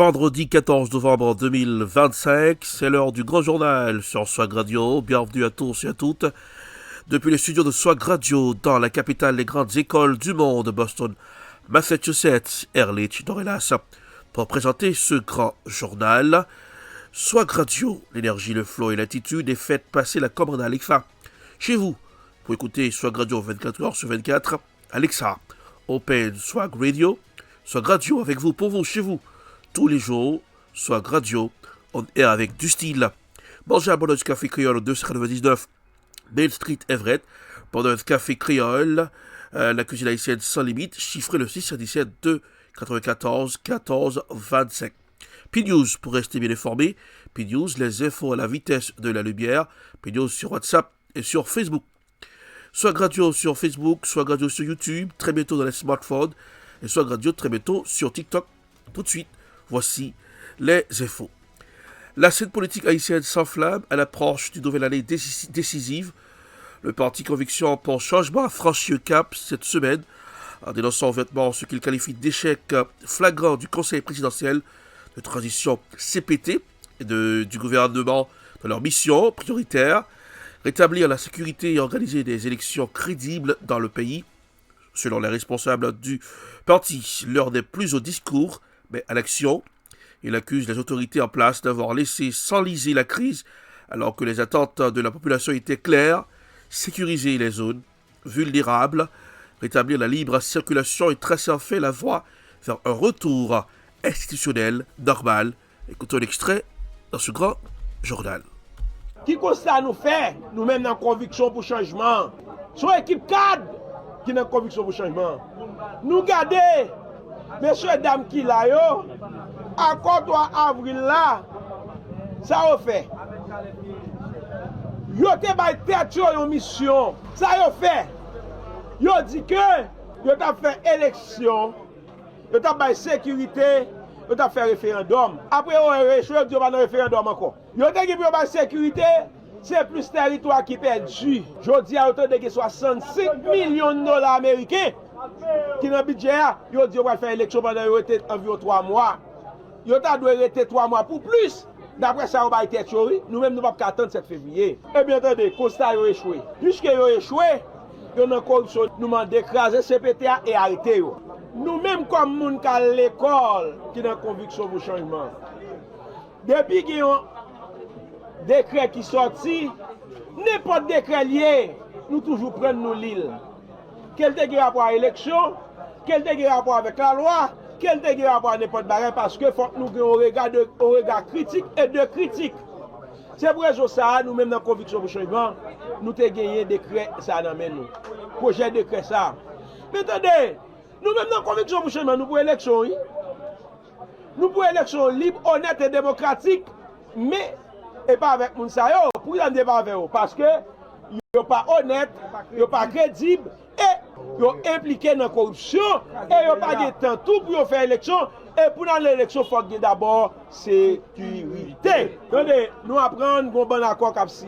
Vendredi 14 novembre 2025, c'est l'heure du grand journal sur Swag Radio. Bienvenue à tous et à toutes. Depuis les studios de Swag Radio, dans la capitale des grandes écoles du monde, Boston, Massachusetts, Ehrlich, Doré-Las, pour présenter ce grand journal. Swag Radio, l'énergie, le flow et l'attitude est faites passer la commande à Alexa. Chez vous, pour écouter Swag Radio 24 heures sur 24, Alexa, Open Swag Radio, Swag Radio avec vous, pour vous, chez vous, tous les jours, Swag Radio, on air avec du style. Mangez à bord du café créole 299 Main Street Everett, pendant un café créole, la cuisine haïtienne sans limite, chiffré le 617 2 94 14 25. P-News pour rester bien informé. P-News, les infos à la vitesse de la lumière. P-News sur WhatsApp et sur Facebook. Swag Radio sur Facebook, Swag Radio sur YouTube, très bientôt dans les smartphones, et Swag Radio très bientôt sur TikTok. Tout de suite, voici les infos. La scène politique haïtienne s'enflamme à l'approche d'une nouvelle année décisive. Le parti Conviction pour Changement a franchi le cap cette semaine en dénonçant ouvertement ce qu'il qualifie d'échec flagrant du Conseil présidentiel de transition CPT et du gouvernement dans leur mission prioritaire, rétablir la sécurité et organiser des élections crédibles dans le pays. Selon les responsables du parti, l'heure n'est plus au discours, mais à l'action. Il accuse les autorités en place d'avoir laissé s'enliser la crise alors que les attentes de la population étaient claires: sécuriser les zones vulnérables, rétablir la libre circulation et tracer en fait la voie vers un retour institutionnel normal. Écoutons l'extrait dans ce grand journal. Qui constat nous fait, nous-mêmes dans Conviction pour Changement, son équipe cadre qui dans Conviction pour Changement. Nous gardons, messieurs et dames qui là, à 3 avril là, ça a fait. Yo te bay tête une mission, ça a fait. Yo dit que yo t'a fait élection, yo t'a bay sécurité, yo t'a fait référendum. Après on a échoué, yo pas dans référendum encore. Yo te dit que bay sécurité, c'est plus territoire qui perdu. Jodi a autant de 65 millions de dollars américains qui dans budget, yo dit on va faire élection pendant environ 3 mois. Yo t'a doit rester 3 mois pour plus. D'après ça, on va être théorie. Nous-mêmes, nous ne pouvons pas attendre 7 février. Eh bien, attendez, constat, ils ont échoué. Puisque ils ont échoué, ils ont corruption. Nous demandons d'écraser CPTA et arrêter. Nous-mêmes, comme nous qui à l'école, qui ont conviction pour le changement, depuis qu'ils ont décret qui sorti, n'importe décret lié, nous toujours prenons l'île. Quel est le rapport à l'élection? Quel est le rapport avec la loi? Quel est le rapport à n'importe barré? Parce que faut que nous ayons un regard critique et de critique. C'est pour ça, nous-mêmes dans la conviction pour le changement, nous avons gagné des décrets, ça dans nous. Projet de décret, ça. Mais attendez, nous-mêmes dans la conviction pour le changement, nous pour élection, oui. Nous pour élection libre, honnête et démocratique, mais et pas avec Mounsayo. Pour y aller pas avec eux. Parce que ils ne sont pas honnêtes, ils ne sont pas crédibles et ils sont impliqués dans la corruption et ils n'ont pas de temps tout pour faire l'élection. Et pour l'élection, il faut d'abord sécurité. Attendez, nous apprenons un bon accord comme si.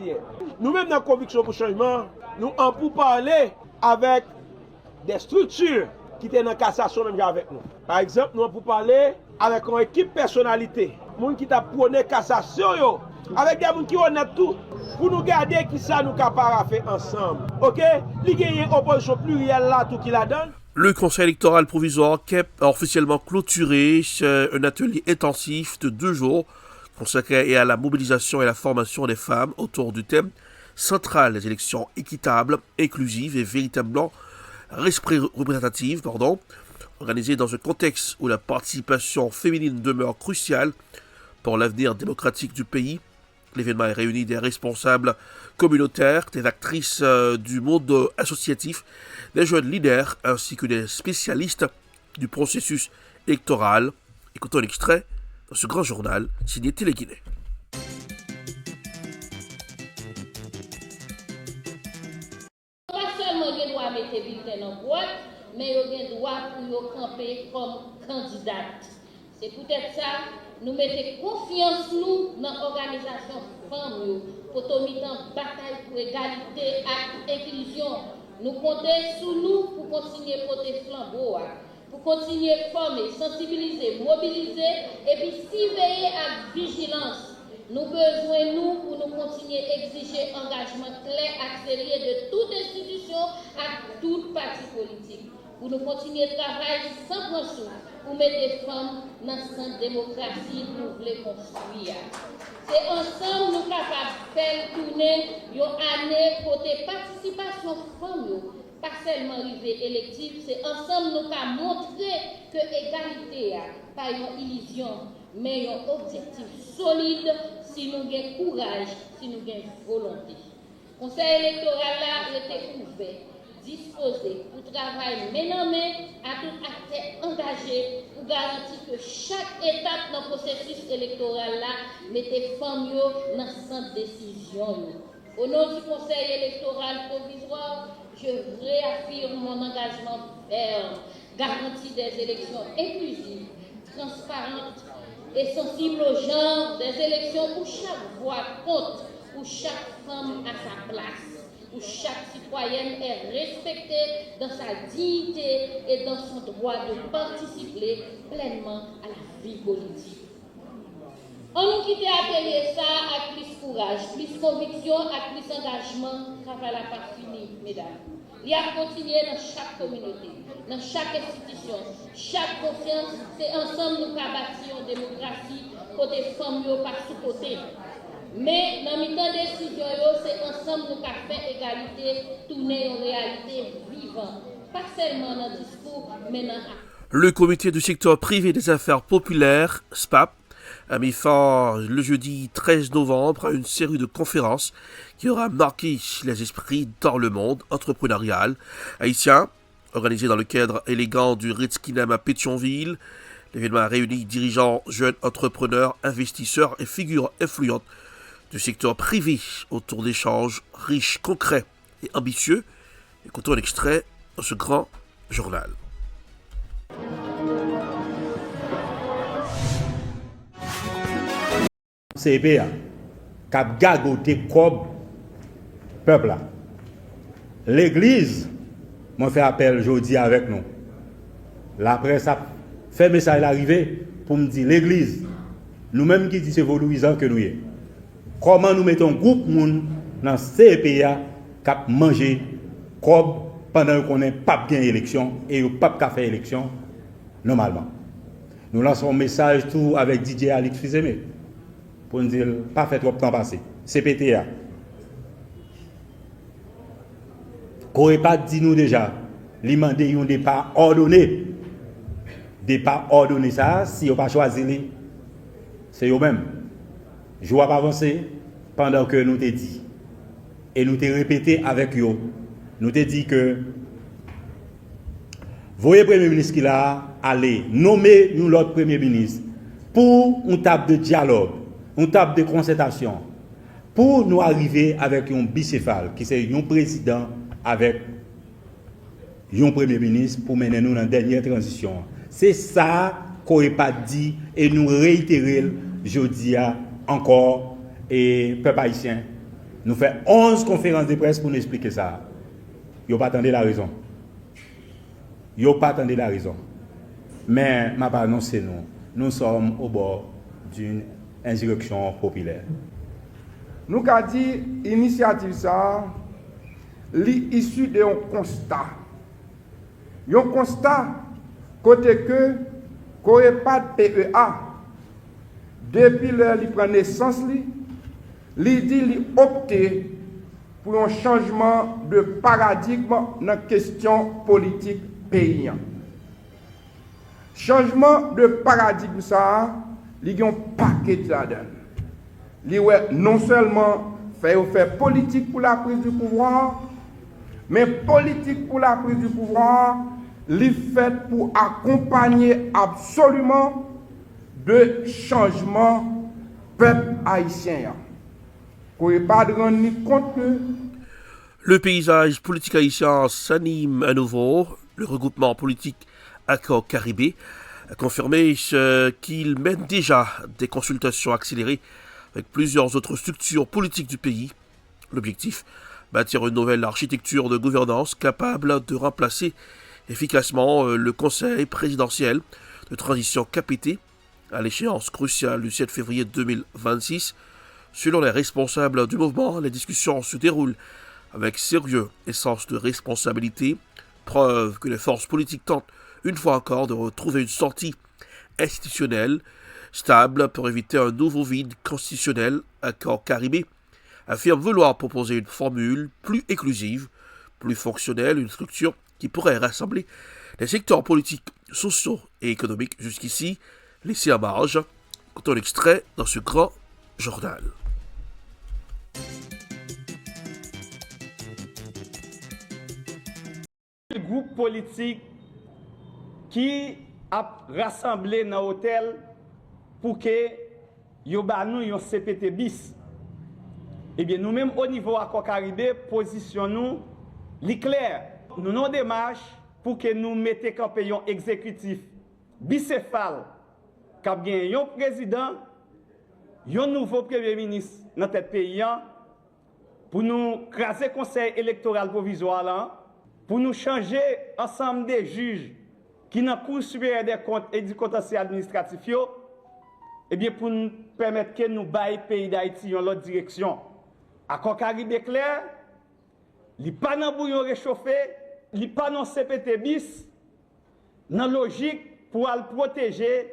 Nous-mêmes dans la conviction pour le changement, nous en pour parler avec des structures qui étaient dans la cassation même avec nous. Par exemple, nous en pour parler avec une équipe personnalité. Moun qui t'a prôné cassation yo. Avec des gens qui honnêtent tout, pour nous garder qui ça nous capables faire ensemble. Ok? Il y a une opposition plurielle là, tout qui la donne. Le Conseil électoral provisoire KEP a officiellement clôturé un atelier intensif de 2 jours consacré à la mobilisation et la formation des femmes autour du thème central des élections équitables, inclusives et véritablement représentatives, organisé dans un contexte où la participation féminine demeure cruciale pour l'avenir démocratique du pays. L'événement a réuni des responsables communautaires, des actrices du monde associatif, des jeunes leaders ainsi que des spécialistes du processus électoral. Écoutons l'extrait dans ce grand journal signé Télé-Guinée. Pas seulement ils doivent mettre bulletin en boîte, mais ils ont droit pour camper comme candidate. C'est peut-être ça. Nous mettons confiance nous dans l'organisation femmes pour tenir dans bataille pour égalité et inclusion. Nous comptons sur nous pour continuer à porter flambeau. pour continuer à former, sensibiliser, mobiliser et puis surveiller avec vigilance. Nous besoin, nous, pour nous continuer à exiger engagement clair, accéléré de toute institution à toute parti politique. Pour nous continuer à travailler sans prendre pour mettre les femmes dans cette démocratie que nous voulons construire. C'est ensemble nous capables de faire tourner une année côté participation femmes, pas seulement arrivée élective, c'est ensemble nous avons montré que l'égalité n'est pas une illusion, mais un objectif solide si nous avons courage, si nous avons volonté. Le conseil électoral là était ouvert, disposé pour travailler main en main à tout acteur engagé pour garantir que chaque étape dans le processus électoral là mettait femmes dans cette décision. Au nom du conseil électoral provisoire, je réaffirme mon engagement ferme, garantie des élections inclusives, transparentes et sensibles au genre, des élections où chaque voix compte, où chaque femme a sa place, où chaque citoyenne est respectée dans sa dignité et dans son droit de participer pleinement à la vie politique. On nous quitte à payer ça avec plus courage, plus conviction, avec plus engagement, travail n'a pas fini, mesdames. Il y a continué dans chaque communauté, dans chaque institution, chaque confiance, c'est ensemble nous qui bâtir une démocratie, côté femmes, pas sous côté. Mais dans le temps de décision, c'est ensemble nous qui fait égalité, tourner en réalité vivante, pas seulement dans le discours, mais dans l'acte. Le comité du secteur privé des affaires populaires, SPAP, a mis fin le jeudi 13 novembre à une série de conférences qui aura marqué les esprits dans le monde entrepreneurial haïtien, organisé dans le cadre élégant du Ritz-Kinem à Pétionville. L'événement a réuni dirigeants, jeunes entrepreneurs, investisseurs et figures influentes du secteur privé autour d'échanges riches, concrets et ambitieux. Écoutons un extrait de ce grand journal. CPA, cap gagoté comme peuple là. L'église m'a fait appel aujourd'hui avec nous. La presse a fait message l'arrivée pour me dire l'église, nous-mêmes qui disons c'est valorisant que nous y est. Comment nous mettons groupe moun dans CPA cap manger comme pendant qu'on n'est pas bien élection et pas faire élection normalement. Nous lançons un message tout avec DJ Alix Fizeme. Pour nous dire, pas fait trop de temps passé. CPTA. Qu'on pas dit nous déjà, lui demander un départ ordonné. Départ ordonné ça, si on pas choisi, c'est eux-mêmes. Je ne vais pas avancer pendant que nous t'ai dit. Et nous t'ai répété avec eux. Nous t'ai dit que, voyez Premier ministre qui l'a allé nommer nous l'autre Premier ministre pour une table de dialogue. On tape de concertation pour nous arriver avec un bicéphale qui c'est un président avec un premier ministre pour mener nous dans la dernière transition. C'est ça qu'on n'a pas dit et nous réitérer jeudi encore et peuple haïtien. Nous faisons 11 conférences de presse pour nous expliquer ça. Ils n'ont pas attendu la raison. Ils n'ont pas attendu la raison. Mais ma part, non, c'est nous. Nous sommes au bord d'une insurrection populaire. Nous avons dit l'initiative ça, l'issue d'un constat. Un constat côté que qu'on n'ait pas de PEA depuis l'heure il prend naissance il dit il opté pour un changement de paradigme dans la question politique pays. Changement de paradigme ça, il y a un paquet là-dedans. Non seulement faire politique pour la prise du pouvoir, mais politique pour la prise du pouvoir, il fait pour accompagner absolument de changement peuple haïtien. Qu'on n'ait pas de rendre compte que le paysage politique haïtien s'anime à nouveau. Le regroupement politique Accord Caribé a confirmé qu'il mène déjà des consultations accélérées avec plusieurs autres structures politiques du pays. L'objectif, bâtir une nouvelle architecture de gouvernance capable de remplacer efficacement le Conseil présidentiel de transition KPT à l'échéance cruciale du 7 février 2026. Selon les responsables du mouvement, les discussions se déroulent avec sérieux et sens de responsabilité, preuve que les forces politiques tentent une fois encore de retrouver une sortie institutionnelle stable pour éviter un nouveau vide constitutionnel. Accord Caribé affirme vouloir proposer une formule plus inclusive, plus fonctionnelle, une structure qui pourrait rassembler les secteurs politiques, sociaux et économiques jusqu'ici laissés à marge. Écoutons l'extrait dans ce grand journal. Le groupe politique qui a rassemblé dans l'hôtel pour que yo ba nous yon CPT bis. Eh bien, nous-mêmes, au niveau accord Caribé, positionnons li clair. Nous avons des démarches pour que nous mettions campé un exécutif bicéphale, qui a bien un président, un nouveau premier ministre dans notre pays, pour nous craser le conseil électoral provisoire, là, pour nous changer ensemble des juges qui dans le Cour supérieure des comptes et du contentieux administratif, eh bien, pour nous permettre que nous baillons le pays d'Haïti dans l'autre direction. Accord Caribé clair, il n'y a pas de bouillon réchauffé, il n'y a pas de CPT bis, dans la logique pour protéger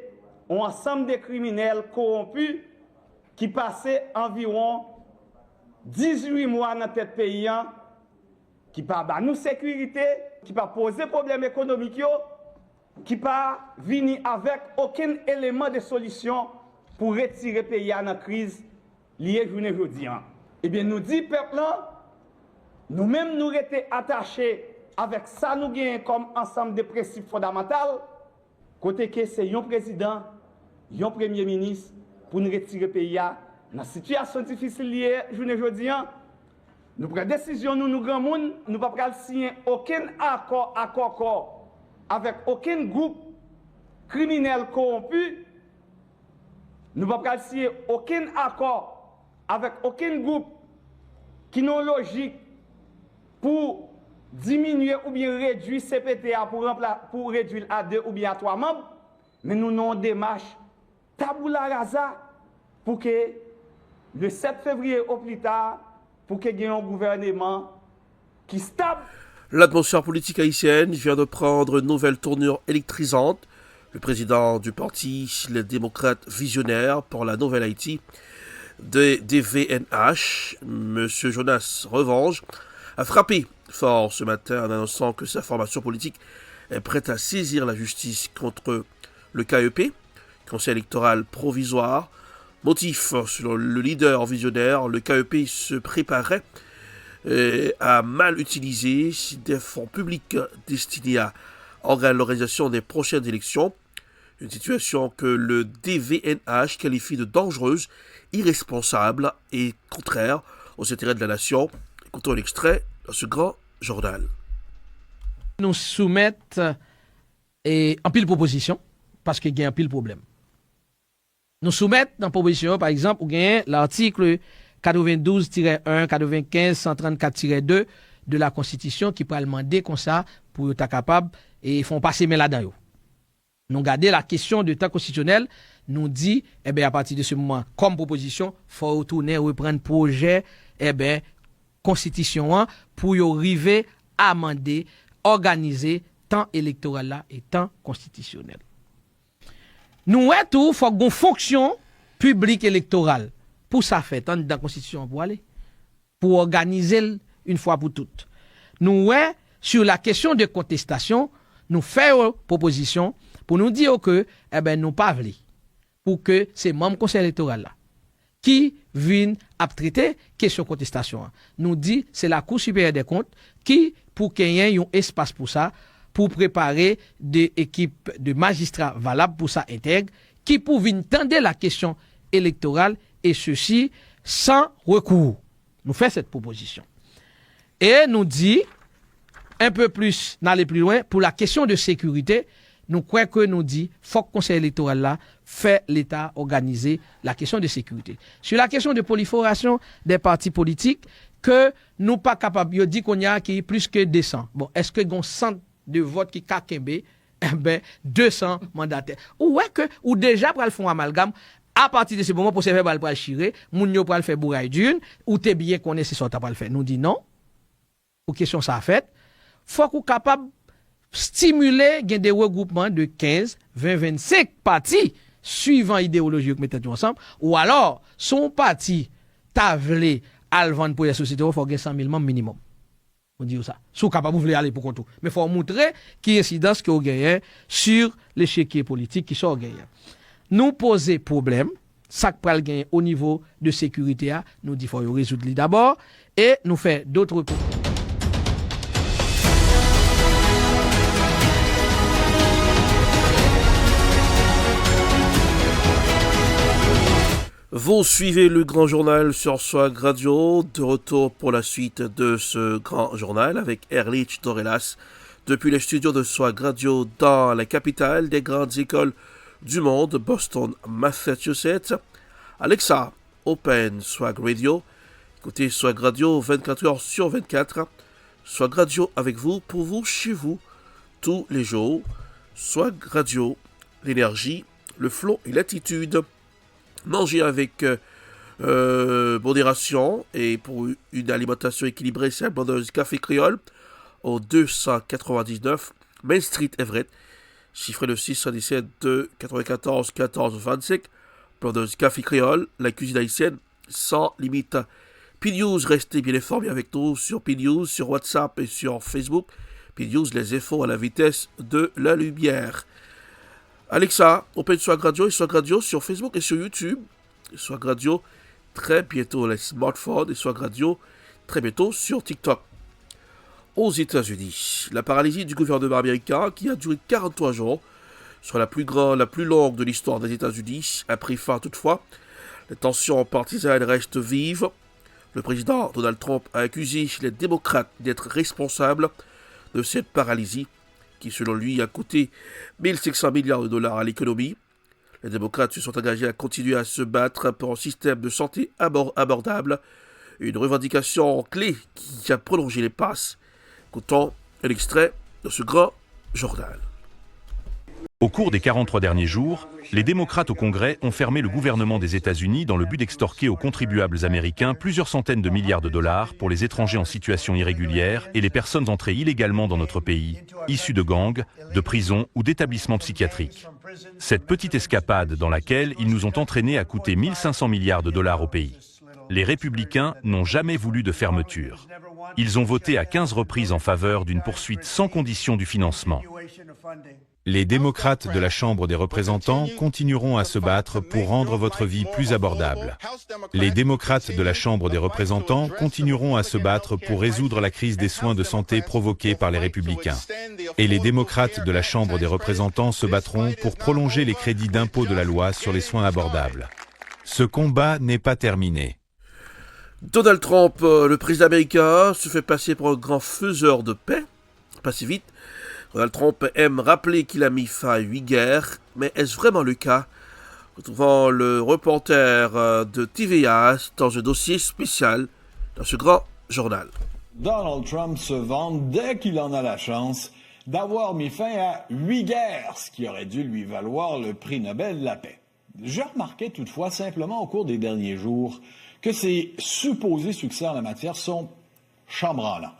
un ensemble de criminels corrompus qui passaient environ 18 mois dans notre pays, qui ne pas nous sécurité, qui ne pas poser problème économique, qui ne pas venir avec aucun élément de solution pour retirer le pays dans la crise liée journée aujourd'hui. Eh bien, nous dit peuple, nous-mêmes nous étions attachés avec ça, nous gagnons comme ensemble de principes fondamentaux, côté que c'est un président, un premier ministre, pour nous retirer le pays dans la situation difficile liée journée aujourd'hui. Nous prenons décision, nous grand monde, nous ne pouvons pas signer aucun accord avec aucun groupe criminel corrompu. Nous ne pouvons pas signer aucun accord avec aucun groupe qui n'a logique pour diminuer ou bien réduire CPTA pour réduire à 2 ou bien à 3 membres. Mais nous avons une démarche tabula rasa pour que le 7 février au plus tard, pour qu'il y ait un gouvernement qui stable. L'atmosphère politique haïtienne vient de prendre une nouvelle tournure électrisante. Le président du parti, les démocrates visionnaires pour la nouvelle Haïti, DVNH, M. Jonas Revange, a frappé fort ce matin en annonçant que sa formation politique est prête à saisir la justice contre le KEP, Conseil électoral provisoire. Motif, selon le leader visionnaire, le KEP se préparait à mal utiliser des fonds publics destinés à organiser l'organisation des prochaines élections. Une situation que le DVNH qualifie de dangereuse, irresponsable et contraire aux intérêts de la nation. Écoutons l'extrait dans ce grand journal. Nous soumettons en pile proposition parce qu'il y a un pile problème. Nous soumettons dans la proposition, par exemple, l'article 92-1, 95, 134-2 de la Constitution qui peut demander comme ça pour être capable et font passer mais là-dedans. Nous gardons la question de temps constitutionnel, nous dit, à partir de ce moment, comme proposition, il faut retourner, reprendre projet, constitution pour y arriver à amender, organiser temps électoral là et temps constitutionnel. Nous il faut une fonction publique électorale. Pour ça fait dans la constitution pour aller pour organiser une fois pour toutes. Nous sur la question de contestation, nous faisons proposition pour nous dire que nous pas voulons pour que ces membres conseil électoral là qui viennent à traiter question contestation. Nous dit c'est la Cour supérieure des comptes qui pour qu'il y ait un espace pour ça pour préparer des équipes de magistrats valables pour ça intègre qui pour venir tendre la question électorale et ceci sans recours. Nous faisons cette proposition. Et nous dit un peu plus, n'aller plus loin, pour la question de sécurité, nous croyons que nous dit, faut que le conseil électoral là fait l'État organiser la question de sécurité. Sur la question de prolifération des partis politiques, que nous pas capables, il dit qu'on y a qui plus que 200. Bon, est-ce que on centre de vote qui kakembe, 200 mandataires. Ou déjà pour le fond amalgame, à partir de ce moment, pour se faire pour le chirer, moun yo pour le faire bourraille d'une, ou t'es bien connaît c'est ça t'as pas le faire. Nous dit non. Ou question ça a fait, faut qu'on capable stimuler des regroupements de 15, 20, 25 partis suivant l'idéologie que mettez ensemble, ou alors son parti t'a vle al vendre pour la société, il faut gagner 100 000 membres minimum. On dit ça. Si vous capable de aller pour contre tout. Mais il faut montrer qui incidence que vous gagnez sur l'échiquier politique qui sont gagnés. Nous poser problème, ça que le gagner au niveau de sécurité, nous dit faut résoudre d'abord et nous faire d'autres Vous suivez le Grand Journal sur Swag Radio, de retour pour la suite de ce Grand Journal avec Erlich Dorelas depuis les studios de Swag Radio dans la capitale des grandes écoles du monde, Boston, Massachusetts. Alexa, open Swag Radio. Écoutez Swag Radio 24 heures sur 24. Swag Radio avec vous, pour vous, chez vous, tous les jours. Swag Radio, l'énergie, le flot et l'attitude. Manger avec modération et pour une alimentation équilibrée, c'est abondeuse Café Créole au 299 Main Street Everett, chiffré le 617 2 94 14 25. Abondeuse Café Créole, la cuisine haïtienne sans limite. P-News, restez bien informés avec nous sur P-News, sur WhatsApp et sur Facebook. P-News, les infos à la vitesse de la lumière. Alexa, open Swag Radio et Swag Radio sur Facebook et sur YouTube. Swag Radio très bientôt les smartphones et Swag Radio très bientôt sur TikTok. Aux États-Unis, la paralysie du gouvernement américain qui a duré 43 jours, soit la plus longue de l'histoire des États-Unis, a pris fin toutefois. Les tensions partisanes restent vives. Le président Donald Trump a accusé les démocrates d'être responsables de cette paralysie qui, selon lui, a coûté 1500 milliards de dollars à l'économie. Les démocrates se sont engagés à continuer à se battre pour un système de santé abordable, une revendication clé qui a prolongé les passes. Écoutons un extrait de ce grand journal. Au cours des 43 derniers jours, les démocrates au Congrès ont fermé le gouvernement des États-Unis dans le but d'extorquer aux contribuables américains plusieurs centaines de milliards de dollars pour les étrangers en situation irrégulière et les personnes entrées illégalement dans notre pays, issues de gangs, de prisons ou d'établissements psychiatriques. Cette petite escapade dans laquelle ils nous ont entraînés a coûté 1500 milliards de dollars au pays. Les républicains n'ont jamais voulu de fermeture. Ils ont voté à 15 reprises en faveur d'une poursuite sans condition du financement. Les démocrates de la Chambre des représentants continueront à se battre pour rendre votre vie plus abordable. Les démocrates de la Chambre des représentants continueront à se battre pour résoudre la crise des soins de santé provoquée par les républicains. Et les démocrates de la Chambre des représentants se battront pour prolonger les crédits d'impôt de la loi sur les soins abordables. Ce combat n'est pas terminé. Donald Trump, le président américain, se fait passer pour un grand faiseur de paix. Pas si vite. Donald Trump aime rappeler qu'il a mis fin à 8 guerres, mais est-ce vraiment le cas? Retrouvons le reporter de TVA dans un dossier spécial dans ce grand journal. Donald Trump se vante dès qu'il en a la chance d'avoir mis fin à 8 guerres, ce qui aurait dû lui valoir le prix Nobel de la paix. Je remarquais toutefois simplement au cours des derniers jours que ses supposés succès en la matière sont chambranlants.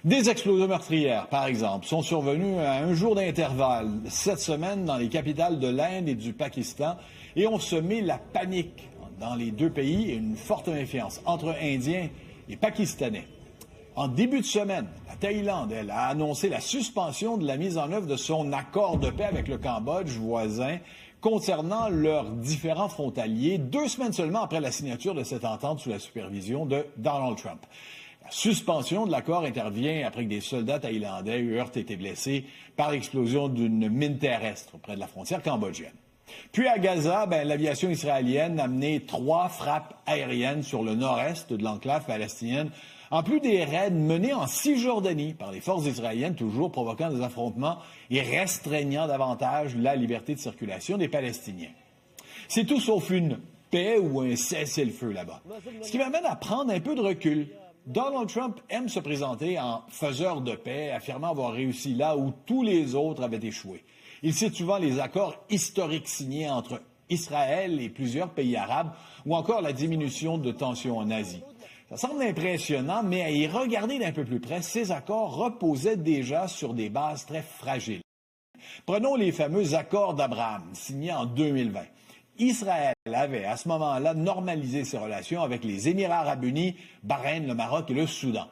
Des explosions meurtrières, par exemple, sont survenues à un jour d'intervalle cette semaine dans les capitales de l'Inde et du Pakistan et ont semé la panique dans les deux pays et une forte méfiance entre Indiens et Pakistanais. En début de semaine, la Thaïlande, elle, a annoncé la suspension de la mise en œuvre de son accord de paix avec le Cambodge voisin concernant leurs différents frontaliers, 2 semaines seulement après la signature de cette entente sous la supervision de Donald Trump. La suspension de l'accord intervient après que des soldats thaïlandais eurent été blessés par l'explosion d'une mine terrestre près de la frontière cambodgienne. Puis à Gaza, l'aviation israélienne a mené 3 frappes aériennes sur le nord-est de l'enclave palestinienne, en plus des raids menés en Cisjordanie par les forces israéliennes, toujours provoquant des affrontements et restreignant davantage la liberté de circulation des Palestiniens. C'est tout sauf une paix ou un cessez-le-feu là-bas. Ce qui m'amène à prendre un peu de recul Donald Trump aime se présenter en faiseur de paix, affirmant avoir réussi là où tous les autres avaient échoué. Il cite souvent les accords historiques signés entre Israël et plusieurs pays arabes ou encore la diminution de tensions en Asie. Ça semble impressionnant, mais à y regarder d'un peu plus près, ces accords reposaient déjà sur des bases très fragiles. Prenons les fameux accords d'Abraham, signés en 2020. Israël avait à ce moment-là normalisé ses relations avec les Émirats arabes unis, Bahreïn, le Maroc et le Soudan.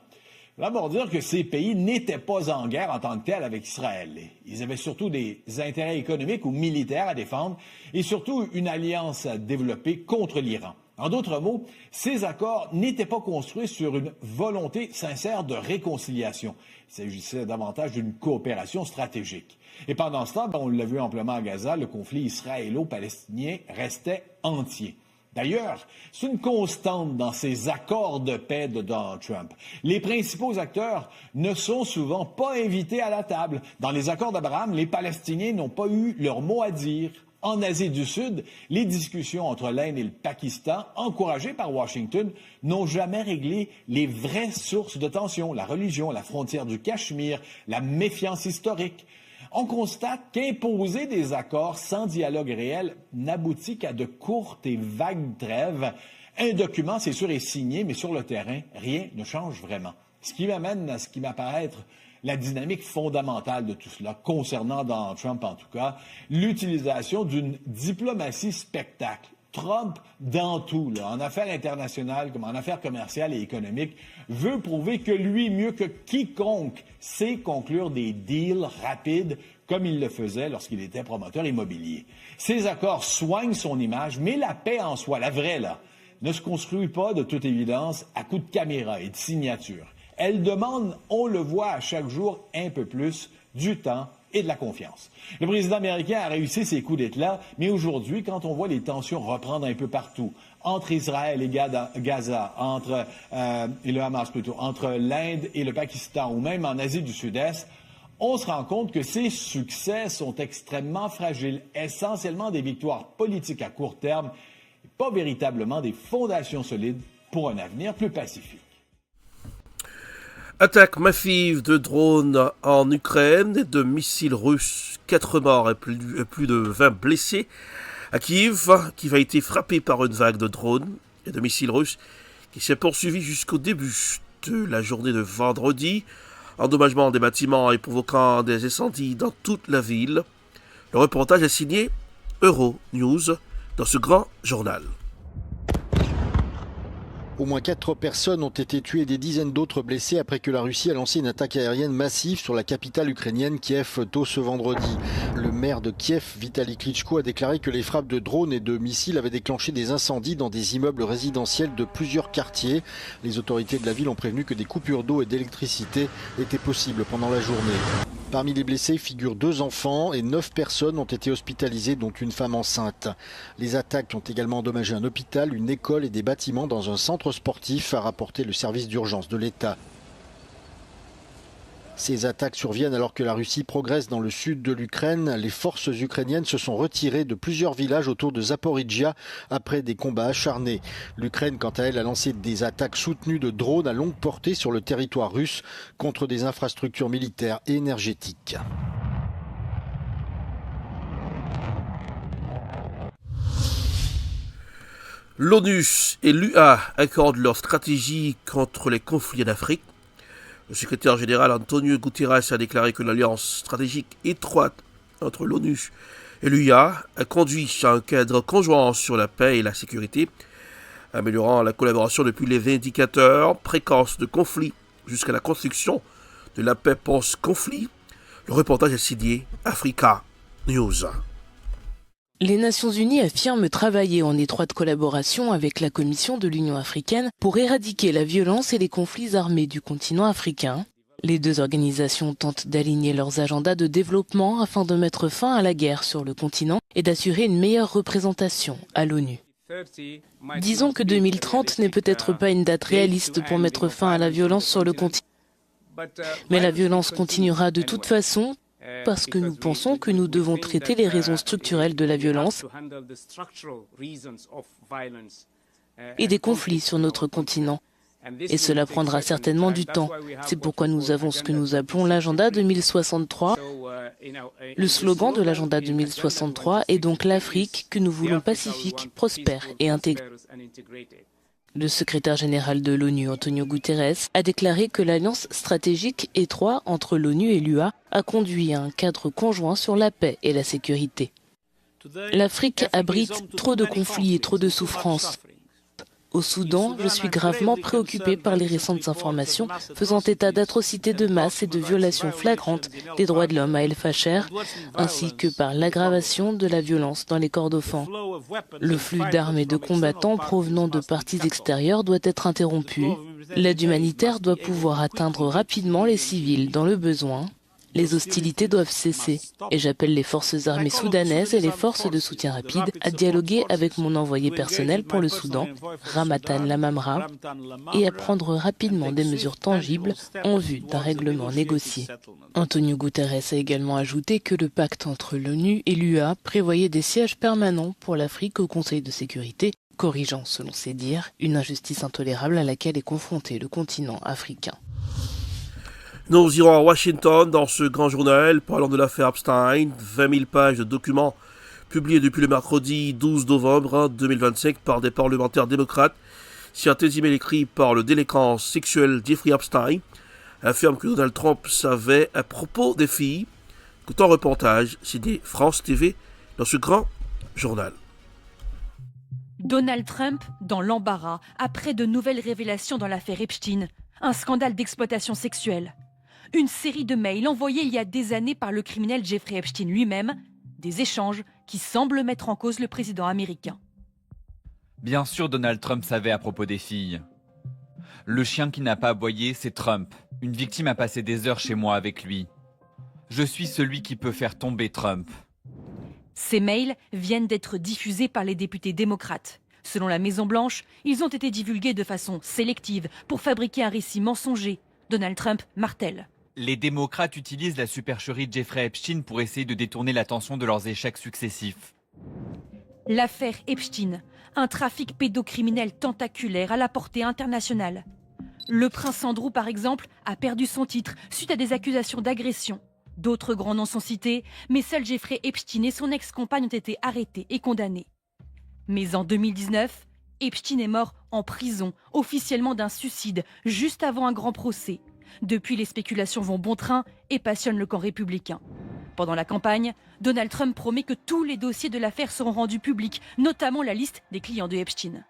D'abord dire que ces pays n'étaient pas en guerre en tant que tels avec Israël. Ils avaient surtout des intérêts économiques ou militaires à défendre et surtout une alliance à développer contre l'Iran. En d'autres mots, ces accords n'étaient pas construits sur une volonté sincère de réconciliation. Il s'agissait davantage d'une coopération stratégique. Et pendant ce temps, on l'a vu amplement à Gaza, le conflit israélo-palestinien restait entier. D'ailleurs, c'est une constante dans ces accords de paix de Donald Trump. Les principaux acteurs ne sont souvent pas invités à la table. Dans les accords d'Abraham, les Palestiniens n'ont pas eu leur mot à dire. En Asie du Sud, les discussions entre l'Inde et le Pakistan, encouragées par Washington, n'ont jamais réglé les vraies sources de tension, la religion, la frontière du Cachemire, la méfiance historique. On constate qu'imposer des accords sans dialogue réel n'aboutit qu'à de courtes et vagues trêves. Un document, c'est sûr, est signé, mais sur le terrain, rien ne change vraiment. Ce qui m'amène à ce qui m'apparaît être la dynamique fondamentale de tout cela, concernant Donald Trump en tout cas, l'utilisation d'une diplomatie spectacle. Trump, dans tout, là, en affaires internationales comme en affaires commerciales et économiques, veut prouver que lui, mieux que quiconque, sait conclure des deals rapides comme il le faisait lorsqu'il était promoteur immobilier. Ces accords soignent son image, mais la paix en soi, la vraie là, ne se construit pas de toute évidence à coups de caméra et de signature. Elle demande, on le voit à chaque jour, un peu plus du temps et de la confiance. Le président américain a réussi ses coups d'éclat, mais aujourd'hui, quand on voit les tensions reprendre un peu partout, entre Israël et Gaza, et le Hamas plutôt, entre l'Inde et le Pakistan, ou même en Asie du Sud-Est, on se rend compte que ces succès sont extrêmement fragiles, essentiellement des victoires politiques à court terme, et pas véritablement des fondations solides pour un avenir plus pacifique. Attaque massive de drones en Ukraine et de missiles russes, 4 morts et plus de 20 blessés à Kiev, qui a été frappé par une vague de drones et de missiles russes qui s'est poursuivie jusqu'au début de la journée de vendredi, endommagement des bâtiments et provoquant des incendies dans toute la ville. Le reportage est signé Euronews dans ce grand journal. Au moins 4 personnes ont été tuées et des dizaines d'autres blessées après que la Russie a lancé une attaque aérienne massive sur la capitale ukrainienne Kiev tôt ce vendredi. Le maire de Kiev, Vitali Klitschko, a déclaré que les frappes de drones et de missiles avaient déclenché des incendies dans des immeubles résidentiels de plusieurs quartiers. Les autorités de la ville ont prévenu que des coupures d'eau et d'électricité étaient possibles pendant la journée. Parmi les blessés figurent 2 enfants et 9 personnes ont été hospitalisées, dont une femme enceinte. Les attaques ont également endommagé un hôpital, une école et des bâtiments dans un centre sportif, a rapporté le service d'urgence de l'État. Ces attaques surviennent alors que la Russie progresse dans le sud de l'Ukraine. Les forces ukrainiennes se sont retirées de plusieurs villages autour de Zaporijjia après des combats acharnés. L'Ukraine, quant à elle, a lancé des attaques soutenues de drones à longue portée sur le territoire russe contre des infrastructures militaires et énergétiques. L'ONU et l'UA accordent leur stratégie contre les conflits en Afrique. Le secrétaire général Antonio Guterres a déclaré que l'alliance stratégique étroite entre l'ONU et l'UA a conduit à un cadre conjoint sur la paix et la sécurité, améliorant la collaboration depuis les indicateurs précoces de conflits jusqu'à la construction de la paix post-conflit. Le reportage est signé Africa News. Les Nations Unies affirment travailler en étroite collaboration avec la Commission de l'Union africaine pour éradiquer la violence et les conflits armés du continent africain. Les 2 organisations tentent d'aligner leurs agendas de développement afin de mettre fin à la guerre sur le continent et d'assurer une meilleure représentation à l'ONU. Disons que 2030 n'est peut-être pas une date réaliste pour mettre fin à la violence sur le continent. Mais la violence continuera de toute façon, parce que nous pensons que nous devons traiter les raisons structurelles de la violence et des conflits sur notre continent. Et cela prendra certainement du temps. C'est pourquoi nous avons ce que nous appelons l'agenda 2063. Le slogan de l'agenda 2063 est donc l'Afrique que nous voulons pacifique, prospère et intégrée. Le secrétaire général de l'ONU, Antonio Guterres, a déclaré que l'alliance stratégique étroite entre l'ONU et l'UA a conduit à un cadre conjoint sur la paix et la sécurité. L'Afrique abrite trop de conflits et trop de souffrances. Au Soudan, je suis gravement préoccupé par les récentes informations faisant état d'atrocités de masse et de violations flagrantes des droits de l'homme à El Fasher, ainsi que par l'aggravation de la violence dans les Kordofans. Le flux d'armes et de combattants provenant de parties extérieures doit être interrompu. L'aide humanitaire doit pouvoir atteindre rapidement les civils dans le besoin. Les hostilités doivent cesser et j'appelle les forces armées soudanaises et les forces de soutien rapide à dialoguer avec mon envoyé personnel pour le Soudan, Ramatan Lamamra, et à prendre rapidement des mesures tangibles en vue d'un règlement négocié. Antonio Guterres a également ajouté que le pacte entre l'ONU et l'UA prévoyait des sièges permanents pour l'Afrique au Conseil de sécurité, corrigeant, selon ses dires, une injustice intolérable à laquelle est confronté le continent africain. Nous irons à Washington dans ce grand journal parlant de l'affaire Epstein, 20 000 pages de documents publiés depuis le mercredi 12 novembre 2025 par des parlementaires démocrates. Certains emails écrits par le délinquant sexuel Jeffrey Epstein affirment que Donald Trump savait à propos des filles. Écoutons un reportage, c'est des France TV dans ce grand journal. Donald Trump dans l'embarras après de nouvelles révélations dans l'affaire Epstein, un scandale d'exploitation sexuelle. Une série de mails envoyés il y a des années par le criminel Jeffrey Epstein lui-même, des échanges qui semblent mettre en cause le président américain. Bien sûr, Donald Trump savait à propos des filles. Le chien qui n'a pas aboyé, c'est Trump. Une victime a passé des heures chez moi avec lui. Je suis celui qui peut faire tomber Trump. Ces mails viennent d'être diffusés par les députés démocrates. Selon la Maison-Blanche, ils ont été divulgués de façon sélective pour fabriquer un récit mensonger. Donald Trump martèle. Les démocrates utilisent la supercherie de Jeffrey Epstein pour essayer de détourner l'attention de leurs échecs successifs. L'affaire Epstein, un trafic pédocriminel tentaculaire à la portée internationale. Le prince Andrew, par exemple, a perdu son titre suite à des accusations d'agression. D'autres grands noms sont cités, mais seul Jeffrey Epstein et son ex-compagne ont été arrêtés et condamnés. Mais en 2019, Epstein est mort en prison, officiellement d'un suicide, juste avant un grand procès. Depuis, les spéculations vont bon train et passionnent le camp républicain. Pendant la campagne, Donald Trump promet que tous les dossiers de l'affaire seront rendus publics, notamment la liste des clients de Epstein.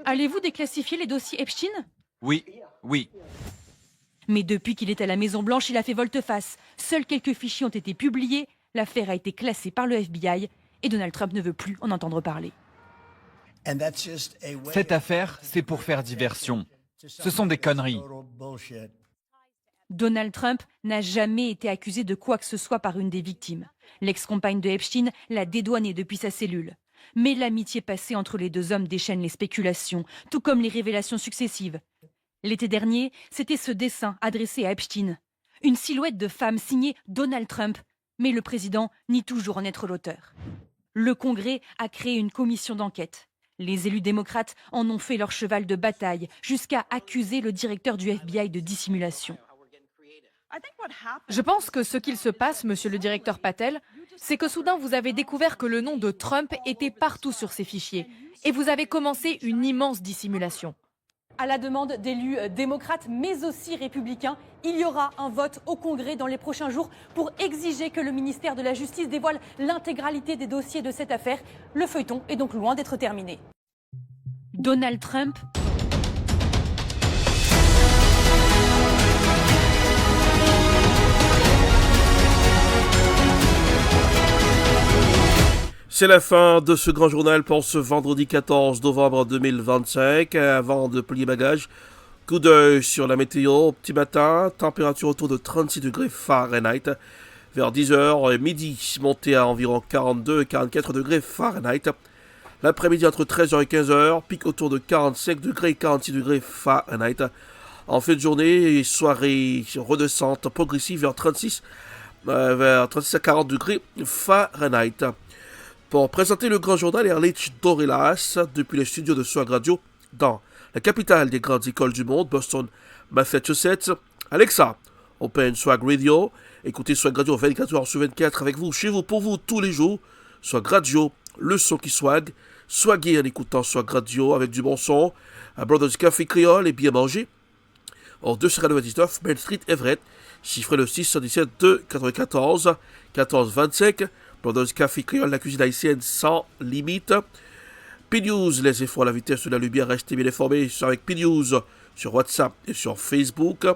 Allez-vous déclassifier les dossiers Epstein ? Oui. Mais depuis qu'il est à la Maison-Blanche, il a fait volte-face. Seuls quelques fichiers ont été publiés, l'affaire a été classée par le FBI et Donald Trump ne veut plus en entendre parler. Cette affaire, c'est pour faire diversion. Ce sont des conneries. Donald Trump n'a jamais été accusé de quoi que ce soit par une des victimes. L'ex-compagne de Epstein l'a dédouané depuis sa cellule. Mais l'amitié passée entre les deux hommes déchaîne les spéculations, tout comme les révélations successives. L'été dernier, c'était ce dessin adressé à Epstein. Une silhouette de femme signée Donald Trump, mais le président nie toujours en être l'auteur. Le Congrès a créé une commission d'enquête. Les élus démocrates en ont fait leur cheval de bataille, jusqu'à accuser le directeur du FBI de dissimulation. Je pense que ce qu'il se passe, monsieur le directeur Patel, c'est que soudain vous avez découvert que le nom de Trump était partout sur ces fichiers et vous avez commencé une immense dissimulation. À la demande d'élus démocrates, mais aussi républicains, il y aura un vote au Congrès dans les prochains jours pour exiger que le ministère de la Justice dévoile l'intégralité des dossiers de cette affaire. Le feuilleton est donc loin d'être terminé. Donald Trump. C'est la fin de ce grand journal pour ce vendredi 14 novembre 2025. Avant de plier bagages, coup d'œil sur la météo. Petit matin, température autour de 36 degrés Fahrenheit. Vers 10h midi, montée à environ 42 et 44 degrés Fahrenheit. L'après-midi entre 13h et 15h, pic autour de 45 degrés et 46 degrés Fahrenheit. En fin de journée, soirée redescente progressive vers 36 à 40 degrés Fahrenheit. Pour présenter le grand journal, Erlich Dorelas, depuis les studios de Swag Radio, dans la la capitale des grandes écoles du monde, Boston, Massachusetts. Alexa, open Swag Radio. Écoutez Swag Radio 24 heures sur 24 avec vous, chez vous, pour vous, tous les jours. Swag Radio, le son qui swag. Swaguez en écoutant Swag Radio avec du bon son. À Brothers Café Créole et bien manger. En 299 Main Street, Everett. Chiffrez le 617 2 94 14 25. Brothers Café Créole, la cuisine haïtienne sans limite. P-News, les efforts à la vitesse de la lumière. Restez bien informés avec P-News sur WhatsApp et sur Facebook.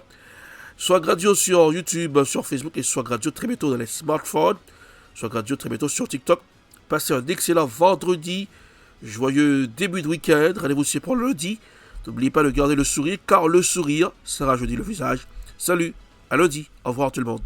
Swag Radio sur YouTube, sur Facebook et Swag Radio très bientôt dans les smartphones. Swag Radio très bientôt sur TikTok. Passez un excellent vendredi. Joyeux début de week-end. Rendez-vous aussi pour lundi. N'oubliez pas de garder le sourire, car le sourire, ça rajeunit le visage. Salut, à lundi. Au revoir tout le monde.